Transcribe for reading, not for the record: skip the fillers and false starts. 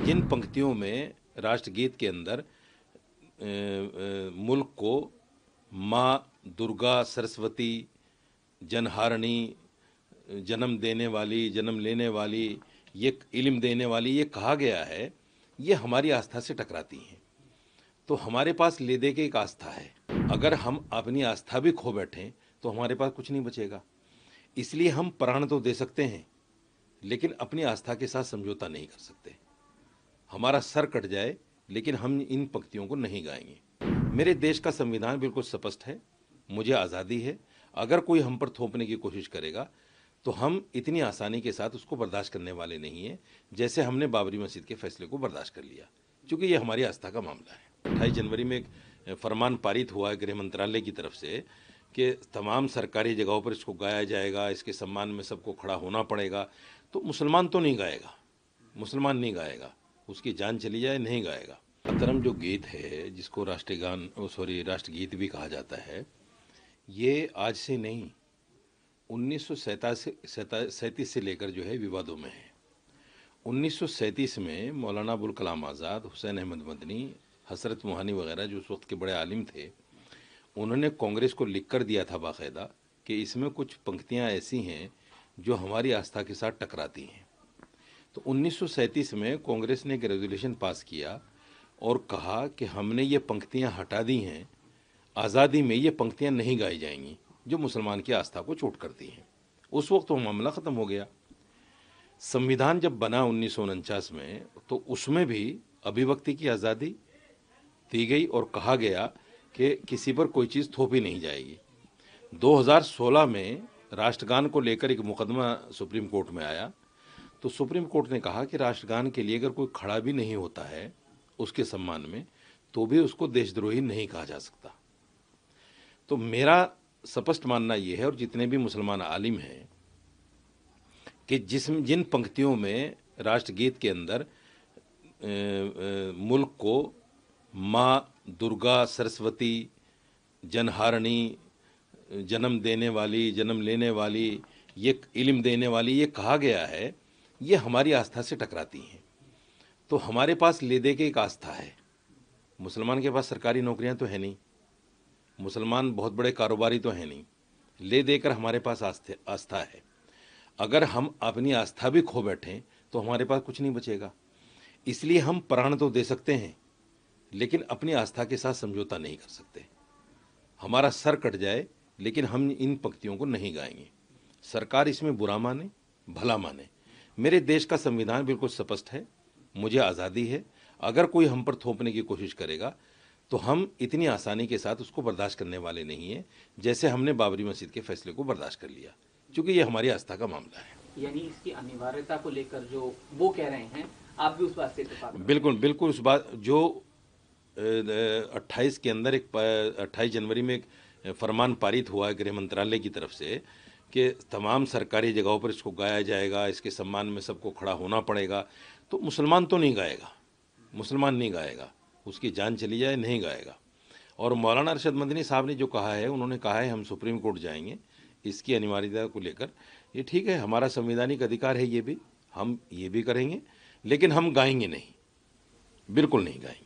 जिन पंक्तियों में राष्ट्रगीत के अंदर मुल्क को माँ दुर्गा सरस्वती जनहारणी जन्म देने वाली जन्म लेने वाली ये इल्म देने वाली ये कहा गया है, ये हमारी आस्था से टकराती हैं। तो हमारे पास ले दे के एक आस्था है, अगर हम अपनी आस्था भी खो बैठें तो हमारे पास कुछ नहीं बचेगा। इसलिए हम प्राण तो दे सकते हैं लेकिन अपनी आस्था के साथ समझौता नहीं कर सकते। हमारा सर कट जाए लेकिन हम इन पंक्तियों को नहीं गाएंगे। मेरे देश का संविधान बिल्कुल स्पष्ट है, मुझे आज़ादी है। अगर कोई हम पर थोपने की कोशिश करेगा तो हम इतनी आसानी के साथ उसको बर्दाश्त करने वाले नहीं हैं, जैसे हमने बाबरी मस्जिद के फैसले को बर्दाश्त कर लिया, क्योंकि ये हमारी आस्था का मामला है। 28 जनवरी में एक फरमान पारित हुआ है गृह मंत्रालय की तरफ से कि तमाम सरकारी जगहों पर इसको गाया जाएगा, इसके सम्मान में सबको खड़ा होना पड़ेगा। तो मुसलमान तो नहीं गाएगा, मुसलमान नहीं गाएगा, उसकी जान चली जाए नहीं गाएगा। मातरम जो गीत है, जिसको राष्ट्रगीत भी कहा जाता है, ये आज से नहीं 1937 से लेकर जो है विवादों में है। 1937 में मौलाना अबुल कलाम आज़ाद, हुसैन अहमद मदनी, हसरत मोहानी वगैरह जो उस वक्त के बड़े आलिम थे, उन्होंने कांग्रेस को लिख कर दिया था बाकायदा कि इसमें कुछ पंक्तियां ऐसी हैं जो हमारी आस्था के साथ टकराती हैं। तो 1937 में कांग्रेस ने एक रेजोल्यूशन पास किया और कहा कि हमने ये पंक्तियां हटा दी हैं, आज़ादी में ये पंक्तियां नहीं गाई जाएंगी जो मुसलमान की आस्था को चोट करती हैं। उस वक्त तो मामला ख़त्म हो गया। संविधान जब बना 1949 में तो उसमें भी अभिव्यक्ति की आज़ादी दी गई और कहा गया कि किसी पर कोई चीज़ थोपी नहीं जाएगी। 2016 में राष्ट्रगान को लेकर एक मुकदमा सुप्रीम कोर्ट में आया, तो सुप्रीम कोर्ट ने कहा कि राष्ट्रगान के लिए अगर कोई खड़ा भी नहीं होता है उसके सम्मान में, तो भी उसको देशद्रोही नहीं कहा जा सकता। तो मेरा स्पष्ट मानना यह है, और जितने भी मुसलमान आलिम हैं, कि जिन पंक्तियों में राष्ट्रगीत के अंदर मुल्क को माँ दुर्गा सरस्वती जनहारणी जन्म देने वाली जन्म लेने वाली ये इल्म देने वाली ये कहा गया है, ये हमारी आस्था से टकराती हैं। तो हमारे पास ले दे के एक आस्था है। मुसलमान के पास सरकारी नौकरियां तो है नहीं, मुसलमान बहुत बड़े कारोबारी तो हैं नहीं, ले देकर हमारे पास आस्था है। अगर हम अपनी आस्था भी खो बैठें तो हमारे पास कुछ नहीं बचेगा। इसलिए हम प्राण तो दे सकते हैं लेकिन अपनी आस्था के साथ समझौता नहीं कर सकते। हमारा सर कट जाए लेकिन हम इन पंक्तियों को नहीं गाएंगे। सरकार इसमें बुरा माने भला माने, मेरे देश का संविधान बिल्कुल स्पष्ट है, मुझे आज़ादी है। अगर कोई हम पर थोपने की कोशिश करेगा तो हम इतनी आसानी के साथ उसको बर्दाश्त करने वाले नहीं हैं, जैसे हमने बाबरी मस्जिद के फैसले को बर्दाश्त कर लिया, क्योंकि ये हमारी आस्था का मामला है। यानी इसकी अनिवार्यता को लेकर जो वो कह रहे हैं, आप भी उस बात से इत्तेफाक? बिल्कुल बिल्कुल, उस बात जो 28 के अंदर 28 जनवरी में एक फरमान पारित हुआ है गृह मंत्रालय की तरफ से कि तमाम सरकारी जगहों पर इसको गाया जाएगा, इसके सम्मान में सबको खड़ा होना पड़ेगा। तो मुसलमान तो नहीं गाएगा, मुसलमान नहीं गाएगा, उसकी जान चली जाए नहीं गाएगा। और मौलाना अरशद मदनी साहब ने जो कहा है, उन्होंने कहा है हम सुप्रीम कोर्ट जाएंगे इसकी अनिवार्यता को लेकर। ये ठीक है, हमारा संवैधानिक अधिकार है, ये भी हम ये भी करेंगे, लेकिन हम गाएंगे नहीं, बिल्कुल नहीं गाएंगे।